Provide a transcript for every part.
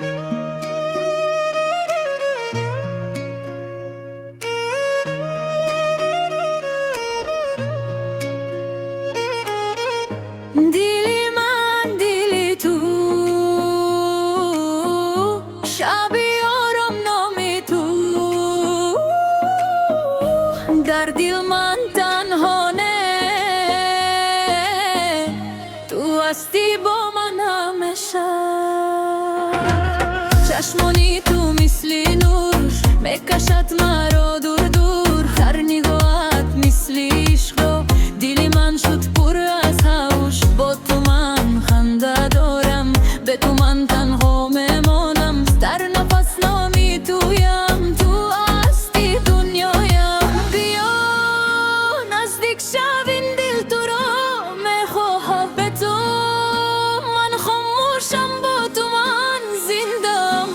दिली من दिली تو شبی آرام نامی تو در دل من تنها نه تو هستی با من همیشه چشمانی تو مثل نور میکشد مرا دور دور هر نگاهت مثل عشق دل من شد پر از هوش با تو من خنده دارم به تو من تنها میمانم در نفس نامی تویم تو هستی دنیایم بیا نزدیک شوین دل تو را میخواهم به تو من خاموشم با تو من زندم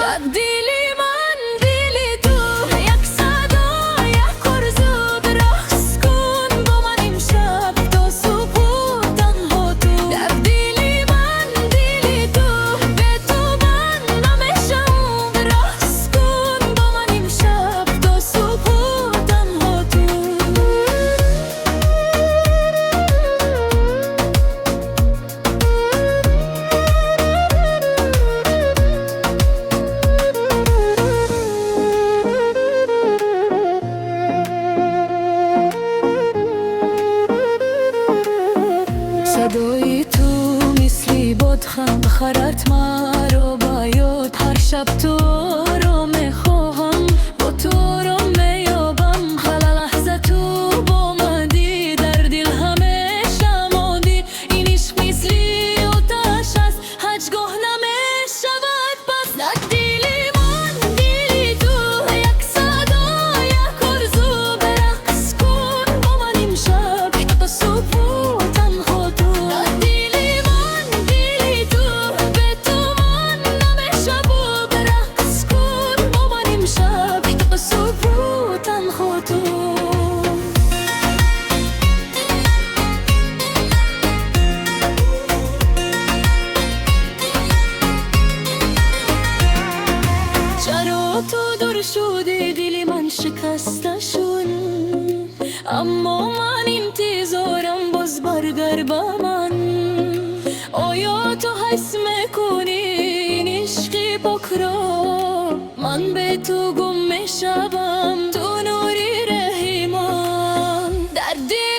در دلی من دلی تو یک صدا یک آرزو رقص کن با من امشب تا صبح تنها تو در دلی من دلی تو به تو من نمیشم رقص کن با من امشب تا صبح تنها تو صدای تو مثل بادخم بخرد مرا با یاد هر شب تو را میخواهم با تو را میابم هر لحظه تو با مدی در دل همیشه ماندی این عشق مثل آتش است هیچگاه نمیشود پس در دل من دلی تو یک صدا یک آرزو برقص کن با من امشب تا صبح تنها تو در دل من دلی تو به تو من نمیشب برقص کن با من امشب تا صبح تنها تو چرا تو دور شدی دل من شکسته شد اما من انتظارم باز برگر با من آیا تو حس میکنی این عشق پاک را من به تو گم میشم تو نوری رحمان در دل